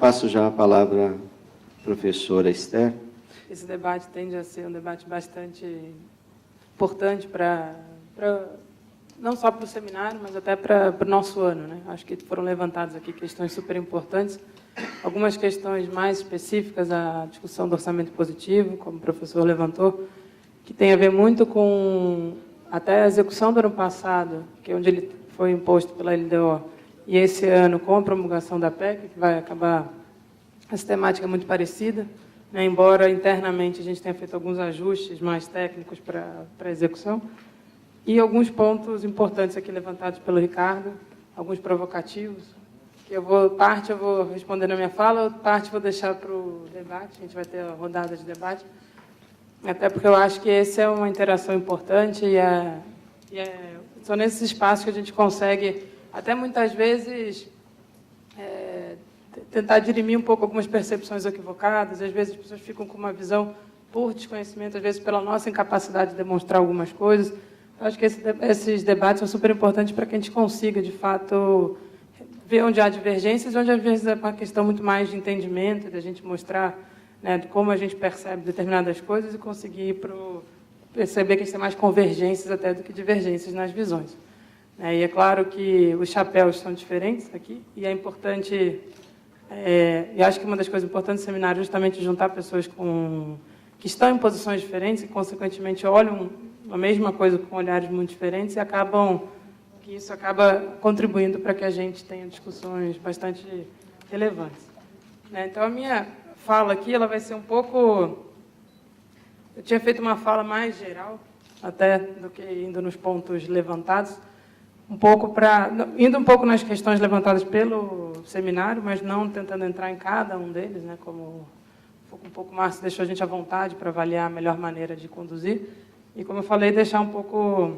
Passo já a palavra à professora Esther. Esse debate tende a ser um debate bastante importante não só para o seminário, mas até para o nosso ano, né? Acho que foram levantadas aqui questões super importantes, algumas questões mais específicas, a discussão do orçamento positivo, como o professor levantou, que tem a ver muito com até a execução do ano passado, que é onde ele foi imposto pela LDO, e esse ano com a promulgação da PEC, que vai acabar essa temática muito parecida, né? Embora internamente a gente tenha feito alguns ajustes mais técnicos para a execução, e alguns pontos importantes aqui levantados pelo Ricardo, alguns provocativos, que parte eu vou responder na minha fala, parte eu vou deixar para o debate, a gente vai ter a rodada de debate, até porque eu acho que essa é uma interação importante são nesses espaços que a gente consegue, até muitas vezes, tentar dirimir um pouco algumas percepções equivocadas, às vezes as pessoas ficam com uma visão por desconhecimento, às vezes pela nossa incapacidade de demonstrar algumas coisas. Eu acho que esses debates são super importantes para que a gente consiga, de fato, ver onde há divergências, onde às vezes é uma questão muito mais de entendimento, de a gente mostrar, né, de como a gente percebe determinadas coisas e conseguir perceber que a gente tem mais convergências até do que divergências nas visões. E é claro que os chapéus são diferentes aqui, e é importante, e acho que uma das coisas importantes do seminário é justamente juntar pessoas que estão em posições diferentes e, consequentemente, olham a mesma coisa com olhares muito diferentes e isso acaba contribuindo para que a gente tenha discussões bastante relevantes. Então, a minha fala aqui ela vai ser um pouco... Eu tinha feito uma fala mais geral, até do que indo nos pontos levantados, indo um pouco nas questões levantadas pelo seminário, mas não tentando entrar em cada um deles, né, como um pouco mais deixou a gente à vontade para avaliar a melhor maneira de conduzir. E, como eu falei, deixar um pouco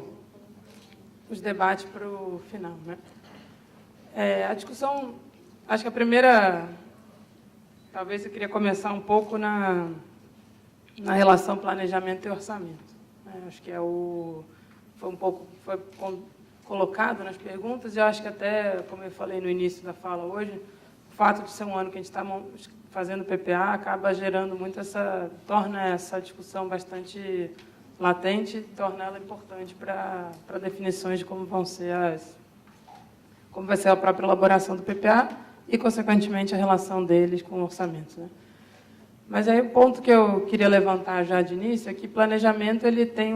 os debates para o final, né? A discussão, acho que a primeira, talvez eu queria começar um pouco na relação planejamento e orçamento. Acho que foi colocado nas perguntas, e eu acho que até, como eu falei no início da fala hoje, o fato de ser um ano que a gente está fazendo PPA acaba gerando muito torna essa discussão bastante latente, torna ela importante para definições de como vai ser a própria elaboração do PPA e, consequentemente, a relação deles com o orçamento, né? Mas aí o ponto que eu queria levantar já de início é que planejamento ele tem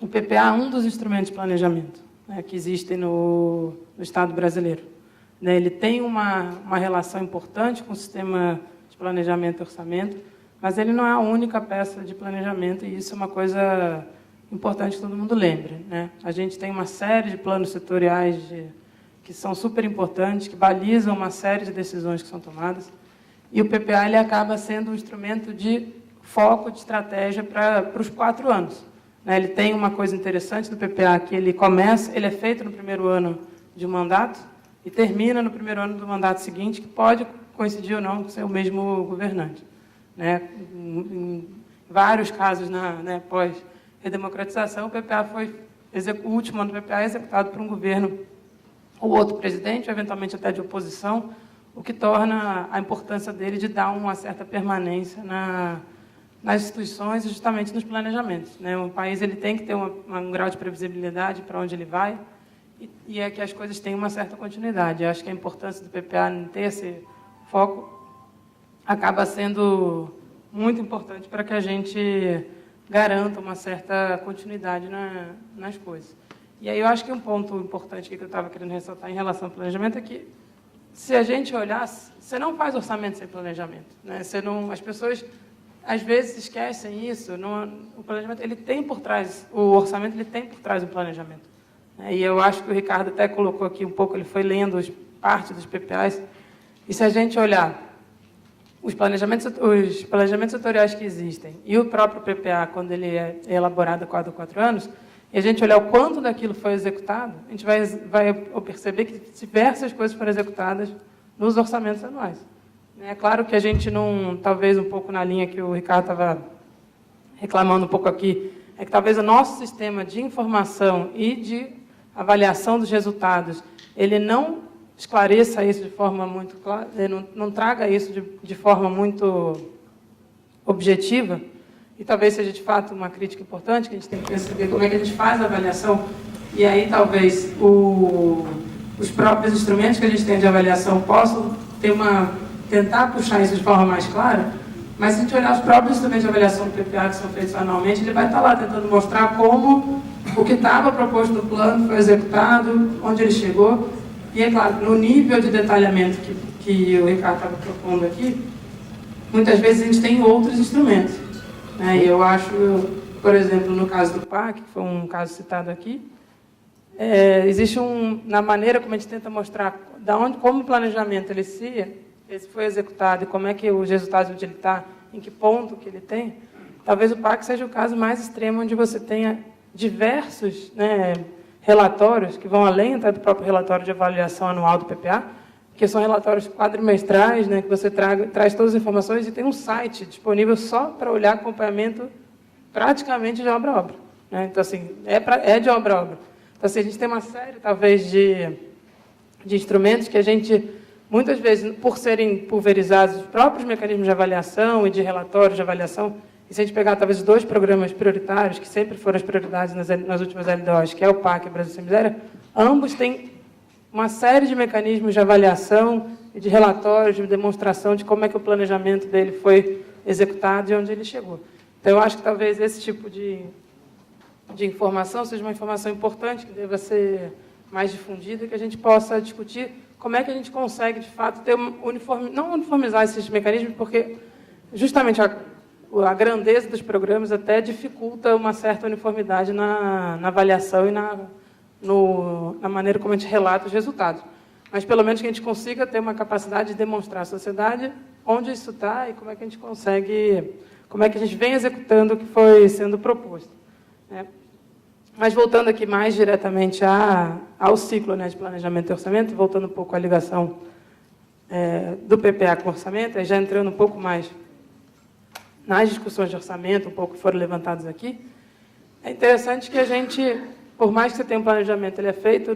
o PPA é um dos instrumentos de planejamento, né, que existem no Estado brasileiro. Ele tem uma relação importante com o sistema de planejamento e orçamento, mas ele não é a única peça de planejamento, e isso é uma coisa importante que todo mundo lembre, né? A gente tem uma série de planos setoriais que são super importantes, que balizam uma série de decisões que são tomadas, e o PPA ele acaba sendo um instrumento de foco, de estratégia para os 4 anos. Ele tem uma coisa interessante do PPA, que ele é feito no primeiro ano de um mandato e termina no primeiro ano do mandato seguinte, que pode coincidir ou não com ser o mesmo governante. Em vários casos, pós-redemocratização, o último ano do PPA é executado por um governo ou outro presidente, ou eventualmente até de oposição, o que torna a importância dele de dar uma certa permanência nas instituições e justamente nos planejamentos. O país ele tem que ter um grau de previsibilidade para onde ele vai e é que as coisas têm uma certa continuidade. Eu acho que a importância do PPA em ter esse foco acaba sendo muito importante para que a gente garanta uma certa continuidade nas coisas. E aí eu acho que um ponto importante que eu estava querendo ressaltar em relação ao planejamento é que, se a gente olhar, você não faz orçamento sem planejamento, né? As pessoas, às vezes, esquecem isso. O planejamento, ele tem por trás, o orçamento, ele tem por trás o planejamento. E eu acho que o Ricardo até colocou aqui um pouco, ele foi lendo parte dos PPAs, e se a gente olhar os planejamentos setoriais que existem e o próprio PPA, quando ele é elaborado a cada 4 anos, e a gente olhar o quanto daquilo foi executado, a gente vai perceber que diversas coisas foram executadas nos orçamentos anuais. É claro que a gente não, talvez um pouco na linha que o Ricardo estava reclamando um pouco aqui, é que talvez o nosso sistema de informação e de avaliação dos resultados, ele não esclareça isso de forma muito clara, não traga isso de forma muito objetiva, e talvez seja de fato uma crítica importante, que a gente tem que perceber como é que a gente faz a avaliação, e aí talvez os próprios instrumentos que a gente tem de avaliação possam tentar puxar isso de forma mais clara, mas se a gente olhar os próprios instrumentos de avaliação do PPA que são feitos anualmente, ele vai estar lá tentando mostrar como o que estava proposto no plano foi executado, onde ele chegou, e é claro, no nível de detalhamento que o Ricardo estava propondo aqui, muitas vezes a gente tem outros instrumentos, né? E eu acho, por exemplo, no caso do PAC, que foi um caso citado aqui, existe na maneira como a gente tenta mostrar como o planejamento ele foi executado e como é que os resultados onde ele está, em que ponto que ele tem, talvez o PAC seja o caso mais extremo, onde você tenha diversos, né, relatórios que vão além até do próprio relatório de avaliação anual do PPA, que são relatórios quadrimestrais, né, que você traz todas as informações e tem um site disponível só para olhar acompanhamento praticamente de obra a obra, né? Então, assim, é de obra a obra. Então, assim, a gente tem uma série, talvez, de instrumentos que a gente, muitas vezes, por serem pulverizados, os próprios mecanismos de avaliação e de relatórios de avaliação, e se a gente pegar, talvez, os 2 programas prioritários, que sempre foram as prioridades nas últimas LDOs, que é o PAC e o Brasil Sem Miséria, ambos têm uma série de mecanismos de avaliação e de relatórios, de demonstração de como é que o planejamento dele foi executado e onde ele chegou. Então, eu acho que talvez esse tipo de informação seja uma informação importante, que deva ser mais difundida, que a gente possa discutir como é que a gente consegue, de fato, não uniformizar esses mecanismos, porque justamente a grandeza dos programas até dificulta uma certa uniformidade na avaliação e na maneira como a gente relata os resultados. Mas, pelo menos, que a gente consiga ter uma capacidade de demonstrar à sociedade onde isso está e como é que a gente consegue, como é que a gente vem executando o que foi sendo proposto, né? Mas, voltando aqui mais diretamente ao ciclo, né, de planejamento e orçamento, voltando um pouco à ligação do PPA com o orçamento, já entrando um pouco mais nas discussões de orçamento, um pouco que foram levantadas aqui, é interessante que a gente, por mais que você tenha um planejamento, ele é feito,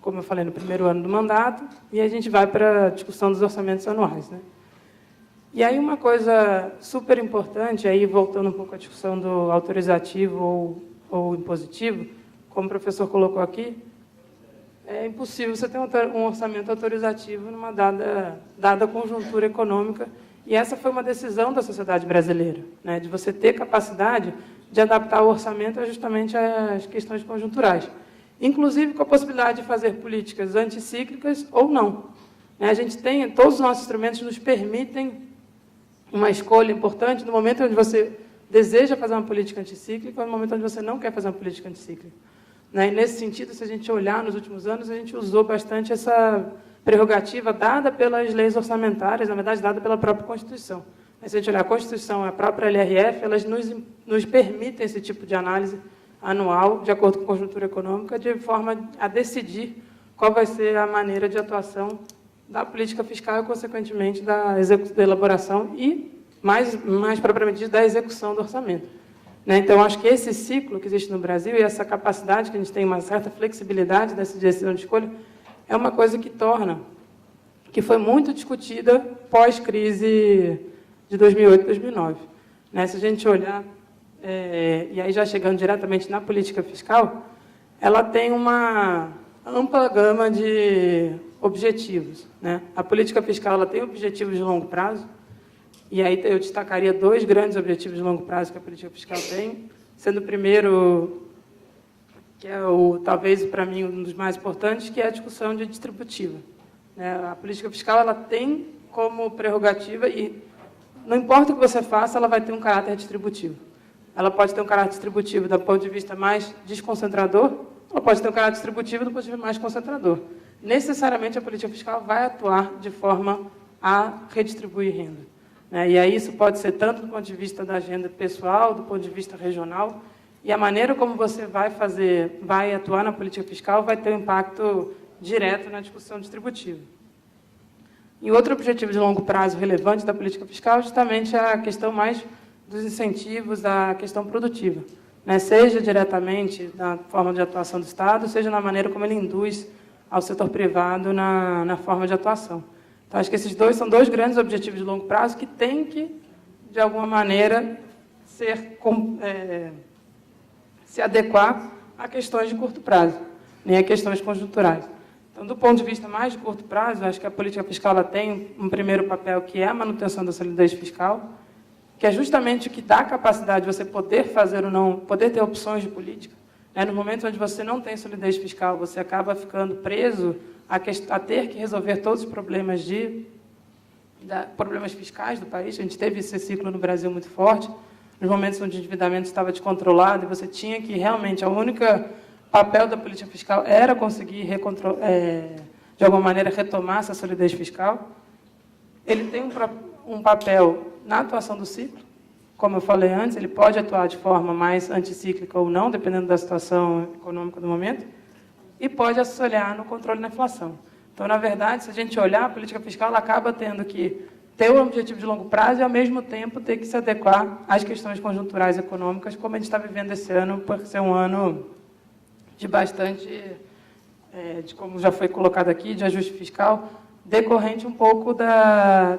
como eu falei, no primeiro ano do mandato, e a gente vai para a discussão dos orçamentos anuais, né? E aí uma coisa super importante, aí voltando um pouco à discussão do autorizativo ou impositivo, como o professor colocou aqui, é impossível você ter um orçamento autorizativo numa dada conjuntura econômica, e essa foi uma decisão da sociedade brasileira, né, de você ter capacidade de adaptar o orçamento justamente às questões conjunturais, inclusive com a possibilidade de fazer políticas anticíclicas ou não. A gente tem, todos os nossos instrumentos nos permitem uma escolha importante no momento onde você deseja fazer uma política anticíclica ou no momento onde você não quer fazer uma política anticíclica. E, nesse sentido, se a gente olhar nos últimos anos, a gente usou bastante essa prerrogativa dada pelas leis orçamentárias, na verdade, dada pela própria Constituição. Se a gente olhar a Constituição e a própria LRF, elas nos permitem esse tipo de análise anual, de acordo com a conjuntura econômica, de forma a decidir qual vai ser a maneira de atuação da política fiscal e, consequentemente, da elaboração e, mais propriamente dito, da execução do orçamento. Então, acho que esse ciclo que existe no Brasil e essa capacidade que a gente tem, uma certa flexibilidade dessa decisão de escolha, é uma coisa que foi muito discutida pós-crise de 2008 2009. Se a gente olhar, e aí já chegando diretamente na política fiscal, ela tem uma ampla gama de objetivos. A política fiscal ela tem objetivos de longo prazo, e aí eu destacaria 2 grandes objetivos de longo prazo que a política fiscal tem, sendo o primeiro, que é talvez para mim um dos mais importantes, que é a discussão de distributiva. A política fiscal ela tem como prerrogativa, e não importa o que você faça, ela vai ter um caráter distributivo. Ela pode ter um caráter distributivo do ponto de vista mais desconcentrador, ou pode ter um caráter distributivo do ponto de vista mais concentrador. Necessariamente, a política fiscal vai atuar de forma a redistribuir renda. E aí isso pode ser tanto do ponto de vista da agenda pessoal, do ponto de vista regional, e a maneira como você vai atuar na política fiscal vai ter um impacto direto na discussão distributiva. E outro objetivo de longo prazo relevante da política fiscal é justamente a questão mais dos incentivos da questão produtiva, seja diretamente na forma de atuação do Estado, seja na maneira como ele induz ao setor privado na forma de atuação. Então, acho que esses são dois grandes objetivos de longo prazo que têm que, de alguma maneira, se adequar a questões de curto prazo, nem a questões conjunturais. Então, do ponto de vista mais de curto prazo, acho que a política fiscal ela tem um primeiro papel, que é a manutenção da solidez fiscal, que é justamente o que dá a capacidade de você poder fazer ou não, poder ter opções de política. No momento onde você não tem solidez fiscal, você acaba ficando preso a ter que resolver todos os problemas problemas fiscais do país. A gente teve esse ciclo no Brasil muito forte, nos momentos onde o endividamento estava descontrolado e você tinha que realmente, a única papel da política fiscal era conseguir de alguma maneira retomar essa solidez fiscal. Ele tem um papel na atuação do ciclo, como eu falei antes, ele pode atuar de forma mais anticíclica ou não, dependendo da situação econômica do momento, e pode auxiliar no controle da inflação. Então, na verdade, se a gente olhar, a política fiscal ela acaba tendo que ter um objetivo de longo prazo e, ao mesmo tempo, ter que se adequar às questões conjunturais econômicas, como a gente está vivendo esse ano, por ser um ano de bastante, como já foi colocado aqui, de ajuste fiscal, decorrente um pouco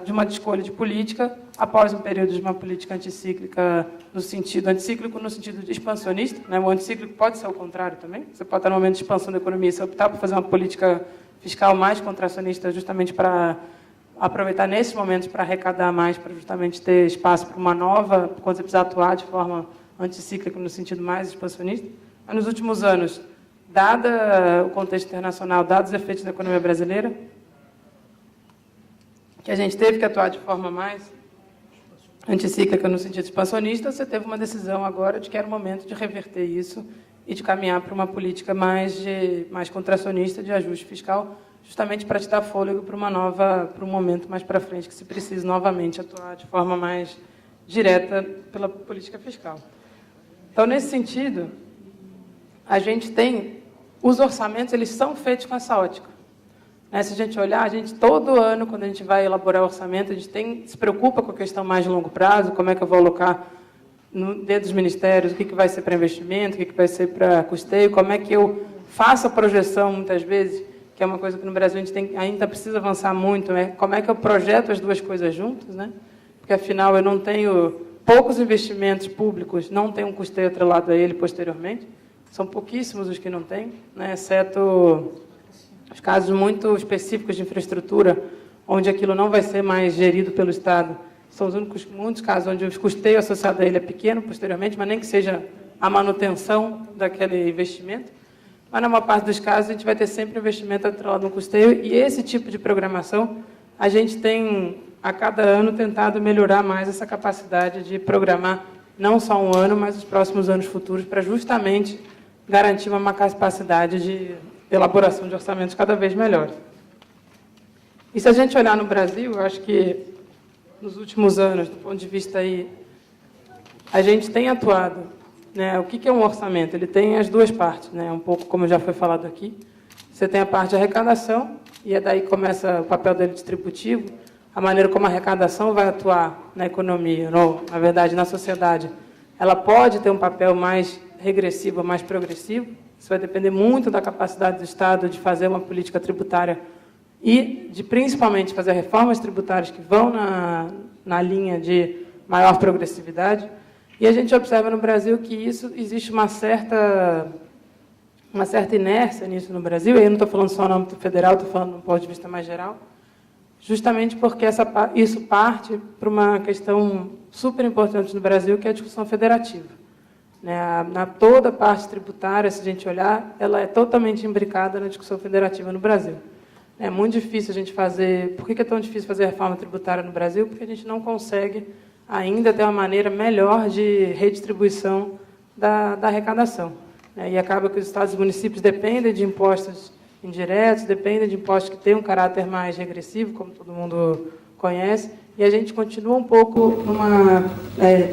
de uma escolha de política após um período de uma política anticíclica anticíclico no sentido de expansionista, né? O anticíclico pode ser o contrário também. Você pode estar no momento de expansão da economia e se optar por fazer uma política fiscal mais contracionista justamente para aproveitar nesses momentos para arrecadar mais, para justamente ter espaço para uma nova, quando você precisar atuar de forma anticíclica no sentido mais expansionista. Mas nos últimos anos, dado o contexto internacional, dados os efeitos da economia brasileira, que a gente teve que atuar de forma mais anticíclica no sentido expansionista, você teve uma decisão agora de que era o momento de reverter isso e de caminhar para uma política mais contracionista de ajuste fiscal, justamente para te dar fôlego para um momento mais para frente, que se precisa novamente atuar de forma mais direta pela política fiscal. Então, nesse sentido, a gente tem os orçamentos, eles são feitos com essa ótica. Se a gente olhar, todo ano, quando a gente vai elaborar o orçamento, a gente se preocupa com a questão mais de longo prazo, como é que eu vou alocar dentro dos ministérios, o que vai ser para investimento, o que vai ser para custeio, como é que eu faço a projeção, muitas vezes, que é uma coisa que no Brasil a gente ainda precisa avançar muito, como é que eu projeto as duas coisas juntas, né? Porque, afinal, eu não tenho poucos investimentos públicos, não tenho um custeio atrelado a ele posteriormente, são pouquíssimos os que não têm, né? Exceto os casos muito específicos de infraestrutura, onde aquilo não vai ser mais gerido pelo Estado. São os muitos casos onde o custeio associado a ele é pequeno, posteriormente, mas nem que seja a manutenção daquele investimento. Mas, na maior parte dos casos, a gente vai ter sempre investimento atrelado no custeio, e esse tipo de programação, a gente tem, a cada ano, tentado melhorar mais essa capacidade de programar não só um ano, mas os próximos anos futuros, para justamente garantir uma capacidade de elaboração de orçamentos cada vez melhores. E se a gente olhar no Brasil, eu acho que nos últimos anos, do ponto de vista aí, a gente tem atuado, né? O que é um orçamento? Ele tem as duas partes, né? Um pouco como já foi falado aqui. Você tem a parte de arrecadação, e é daí que começa o papel dele distributivo, a maneira como a arrecadação vai atuar na economia, ou, na verdade, na sociedade. Ela pode ter um papel mais regressivo, mais progressivo. Isso vai depender muito da capacidade do Estado de fazer uma política tributária e de, principalmente, fazer reformas tributárias que vão na linha de maior progressividade. E a gente observa no Brasil que existe uma certa inércia nisso no Brasil, e aí eu não estou falando só no âmbito federal, estou falando do ponto de vista mais geral, justamente porque isso parte para uma questão super importante no Brasil, que é a discussão federativa. Toda a parte tributária, se a gente olhar, ela é totalmente imbricada na discussão federativa no Brasil. É muito difícil a gente fazer... Por que é tão difícil fazer reforma tributária no Brasil? Porque a gente não consegue ainda ter uma maneira melhor de redistribuição da arrecadação. E acaba que os estados e municípios dependem de impostos indiretos, dependem de impostos que têm um caráter mais regressivo, como todo mundo conhece, e a gente continua um pouco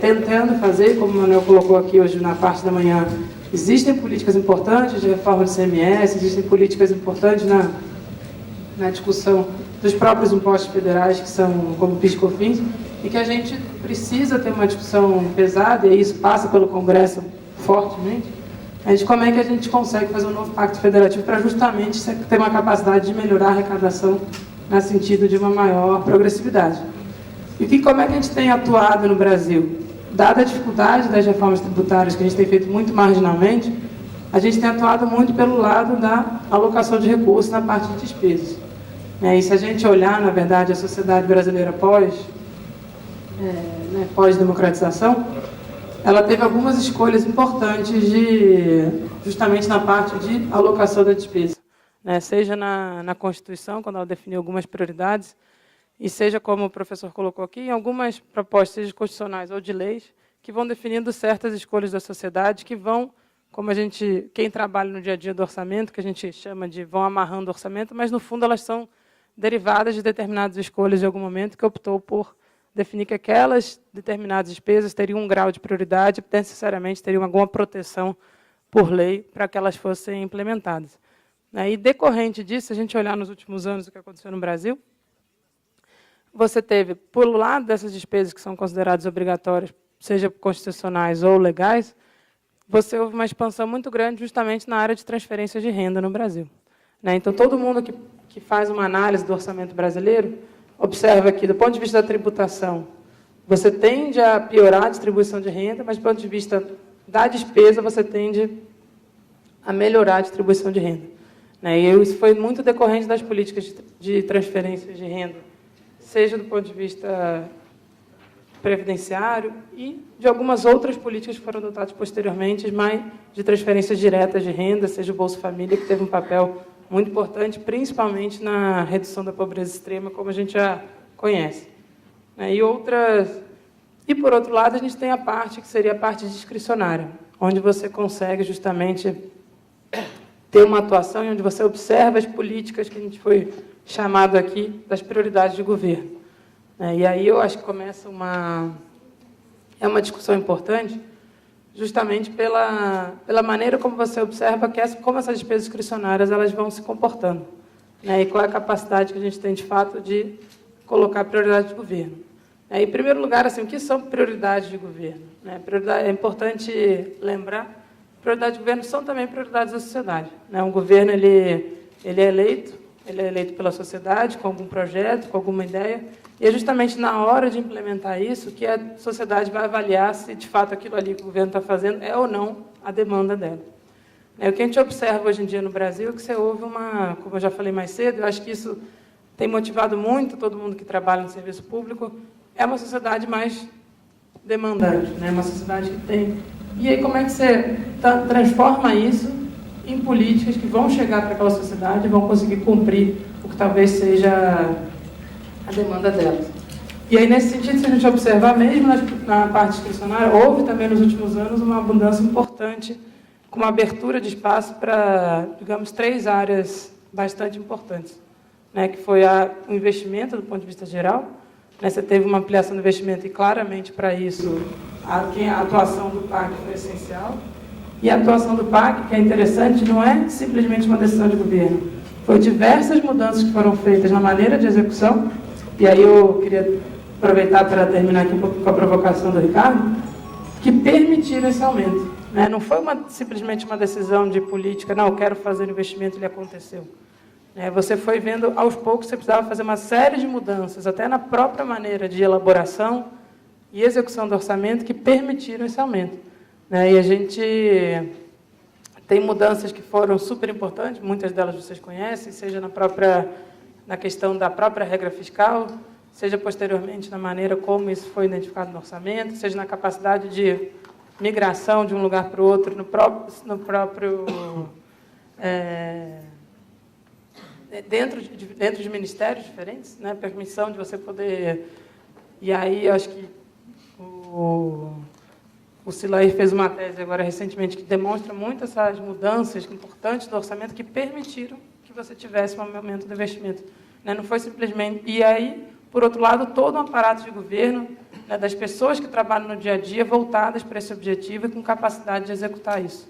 tentando fazer, como o Manuel colocou aqui hoje na parte da manhã, existem políticas importantes de reforma do ICMS, existem políticas importantes na discussão dos próprios impostos federais, que são como PIS e COFINS, e que a gente precisa ter uma discussão pesada, e isso passa pelo Congresso fortemente, de como é que a gente consegue fazer um novo pacto federativo para justamente ter uma capacidade de melhorar a arrecadação no sentido de uma maior progressividade. E como é que a gente tem atuado no Brasil? Dada a dificuldade das reformas tributárias, que a gente tem feito muito marginalmente, a gente tem atuado muito pelo lado da alocação de recursos na parte de despesas. E se a gente olhar, na verdade, a sociedade brasileira pós-democratização, ela teve algumas escolhas importantes justamente na parte de alocação da despesa. Seja na Constituição, quando ela definiu algumas prioridades, e seja, como o professor colocou aqui, em algumas propostas, seja constitucionais ou de leis, que vão definindo certas escolhas da sociedade, que vão, como quem trabalha no dia a dia do orçamento, que a gente chama de vão amarrando o orçamento, mas, no fundo, elas são derivadas de determinadas escolhas de algum momento que optou por definir que aquelas determinadas despesas teriam um grau de prioridade, necessariamente teriam alguma proteção por lei para que elas fossem implementadas. E, decorrente disso, se a gente olhar nos últimos anos o que aconteceu no Brasil, você teve, por lado dessas despesas que são consideradas obrigatórias, seja constitucionais ou legais, você houve uma expansão muito grande justamente na área de transferências de renda no Brasil. Então, todo mundo que faz uma análise do orçamento brasileiro observa que, do ponto de vista da tributação, você tende a piorar a distribuição de renda, mas, do ponto de vista da despesa, você tende a melhorar a distribuição de renda. E isso foi muito decorrente das políticas de transferências de renda, seja do ponto de vista previdenciário e de algumas outras políticas que foram adotadas posteriormente, mas de transferências diretas de renda, seja o Bolsa Família, que teve um papel muito importante, principalmente na redução da pobreza extrema, como a gente já conhece. E, por outro lado, a gente tem a parte que seria a parte discricionária, onde você consegue justamente ter uma atuação e onde você observa as políticas que a gente foi chamado aqui das prioridades de governo. E aí eu acho que começa uma discussão importante, justamente pela maneira como você observa como essas despesas discricionárias elas vão se comportando. E qual é a capacidade que a gente tem, de fato, de colocar prioridades de governo. Em primeiro lugar, assim, o que são prioridades de governo? É importante lembrar, prioridades de governo são também prioridades da sociedade. Um governo ele é eleito pela sociedade, com algum projeto, com alguma ideia, e é justamente na hora de implementar isso que a sociedade vai avaliar se, de fato, aquilo ali que o governo está fazendo é ou não a demanda dela. O que a gente observa hoje em dia no Brasil é que você houve como eu já falei mais cedo, eu acho que isso tem motivado muito todo mundo que trabalha no serviço público, é uma sociedade mais demandante, uma sociedade que tem... E aí, como é que você transforma isso em políticas que vão chegar para aquela sociedade e vão conseguir cumprir o que talvez seja a demanda delas. E aí, nesse sentido, se a gente observar, mesmo na parte discricionária, houve também nos últimos anos uma abundância importante, com uma abertura de espaço para, digamos, 3 áreas bastante importantes, que foi o investimento do ponto de vista geral. Você teve uma ampliação do investimento e, claramente, para isso, a atuação do PAC foi essencial. E a atuação do PAC, que é interessante, não é simplesmente uma decisão de governo. Foi diversas mudanças que foram feitas na maneira de execução. E aí eu queria aproveitar para terminar aqui um pouco com a provocação do Ricardo, que permitiram esse aumento. Não foi simplesmente uma decisão de política, não, eu quero fazer investimento, ele aconteceu. Você foi vendo, aos poucos, você precisava fazer uma série de mudanças, até na própria maneira de elaboração e execução do orçamento, que permitiram esse aumento. E a gente tem mudanças que foram super importantes, muitas delas vocês conhecem, seja na questão da própria regra fiscal, seja posteriormente na maneira como isso foi identificado no orçamento, seja na capacidade de migração de um lugar para o outro, dentro de ministérios diferentes, permissão de você poder... E aí, eu acho que o Silair fez uma tese agora recentemente que demonstra muito essas mudanças importantes do orçamento que permitiram que você tivesse um aumento do investimento. Não foi simplesmente... E aí, por outro lado, todo um aparato de governo, das pessoas que trabalham no dia a dia, voltadas para esse objetivo e com capacidade de executar isso.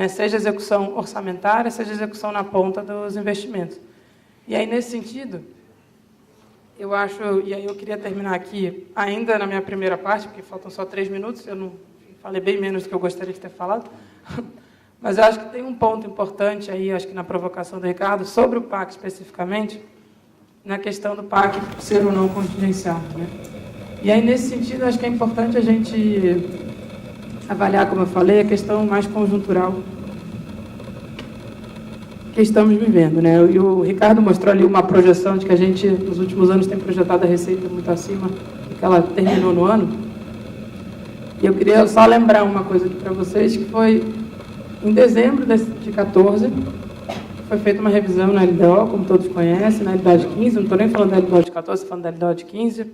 Seja execução orçamentária, seja execução na ponta dos investimentos. E aí, nesse sentido, eu acho... E aí eu queria terminar aqui, ainda na minha primeira parte, porque faltam só 3 minutos, eu não falei bem menos do que eu gostaria de ter falado, Mas eu acho que tem um ponto importante aí, acho que na provocação do Ricardo, sobre o PAC especificamente, na questão do PAC ser ou não contingencial, né? E aí, nesse sentido, acho que é importante a gente avaliar, como eu falei, a questão mais conjuntural que estamos vivendo, né? E o Ricardo mostrou ali uma projeção de que a gente, nos últimos anos, tem projetado a receita muito acima do que ela terminou no ano. E eu queria só lembrar uma coisa aqui para vocês, que foi em dezembro de 2014, foi feita uma revisão na LDO, como todos conhecem, na LDO de 15, não estou nem falando da LDO de 14, estou falando da LDO de 15.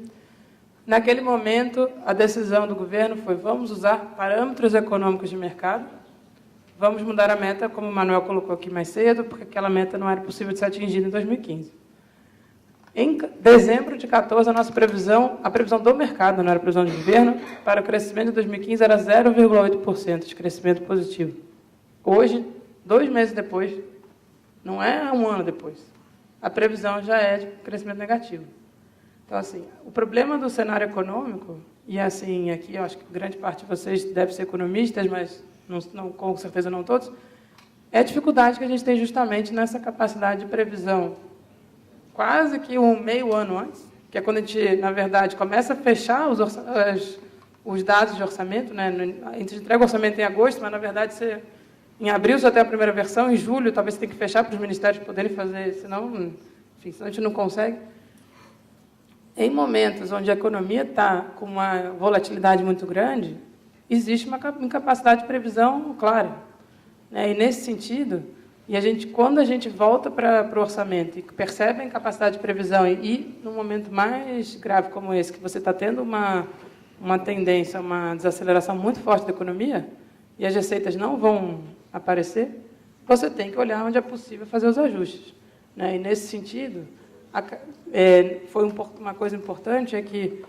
Naquele momento, a decisão do governo foi: vamos usar parâmetros econômicos de mercado, vamos mudar a meta, como o Manuel colocou aqui mais cedo, porque aquela meta não era possível de ser atingida em 2015. Em dezembro de 2014, a previsão do mercado, não era a previsão do governo, para o crescimento de 2015 era 0,8% de crescimento positivo. Hoje, 2 meses depois, não é um ano depois, a previsão já é de crescimento negativo. Então, assim, o problema do cenário econômico, e assim, aqui eu acho que grande parte de vocês deve ser economistas, mas não, com certeza não todos, é a dificuldade que a gente tem justamente nessa capacidade de previsão quase que um meio ano antes, que é quando a gente, na verdade, começa a fechar os dados de orçamento, né? A gente entrega o orçamento em agosto, mas, na verdade, em abril você tem a primeira versão, em julho talvez você tenha que fechar para os ministérios poderem fazer, senão a gente não consegue. Em momentos onde a economia está com uma volatilidade muito grande, existe uma incapacidade de previsão clara, né? E, nesse sentido, quando a gente volta para o orçamento e percebe a incapacidade de previsão, e num momento mais grave como esse, que você está tendo uma tendência, uma desaceleração muito forte da economia, e as receitas não vão aparecer, você tem que olhar onde é possível fazer os ajustes, né? E, nesse sentido, foi uma coisa importante, é que,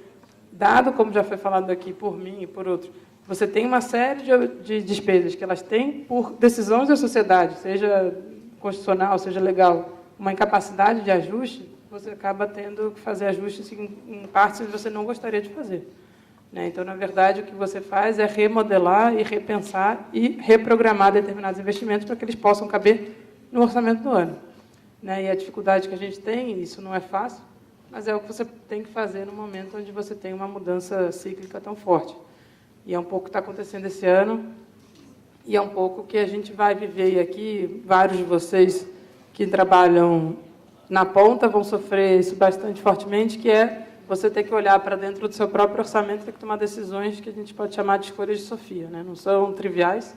dado, como já foi falado aqui por mim e por outros, você tem uma série de despesas que elas têm por decisões da sociedade, seja constitucional, seja legal, uma incapacidade de ajuste, você acaba tendo que fazer ajustes em partes que você não gostaria de fazer, né? Então, na verdade, o que você faz é remodelar e repensar e reprogramar determinados investimentos para que eles possam caber no orçamento do ano, né? E a dificuldade que a gente tem, isso não é fácil, mas é o que você tem que fazer no momento onde você tem uma mudança cíclica tão forte. E é um pouco o que está acontecendo esse ano, e é um pouco que a gente vai viver. E aqui, vários de vocês que trabalham na ponta vão sofrer isso bastante fortemente, que é você ter que olhar para dentro do seu próprio orçamento e ter que tomar decisões que a gente pode chamar de escolhas de Sofia, né? Não são triviais,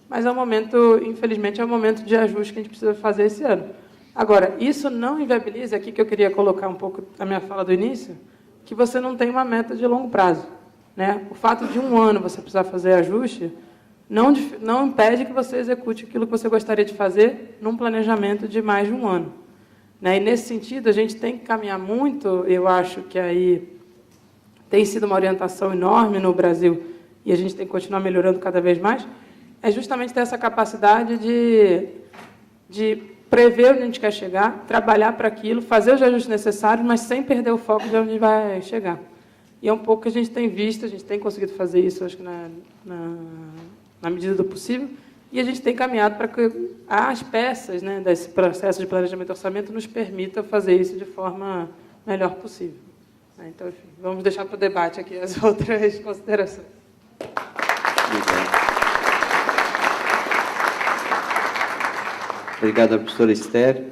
mas é um momento, infelizmente, é um momento de ajuste que a gente precisa fazer esse ano. Agora, isso não inviabiliza, aqui que eu queria colocar um pouco a minha fala do início, que você não tem uma meta de longo prazo, né? O fato de um ano você precisar fazer ajuste não impede que você execute aquilo que você gostaria de fazer num planejamento de mais de um ano, né? E, nesse sentido, a gente tem que caminhar muito, eu acho que aí tem sido uma orientação enorme no Brasil, e a gente tem que continuar melhorando cada vez mais, é justamente ter essa capacidade de prever onde a gente quer chegar, trabalhar para aquilo, fazer os ajustes necessários, mas sem perder o foco de onde vai chegar. E é um pouco que a gente tem visto, a gente tem conseguido fazer isso, acho que na medida do possível, e a gente tem caminhado para que as peças, né, desse processo de planejamento e orçamento nos permitam fazer isso de forma melhor possível. Então, enfim, vamos deixar para o debate aqui as outras considerações. Obrigado, professora Esther.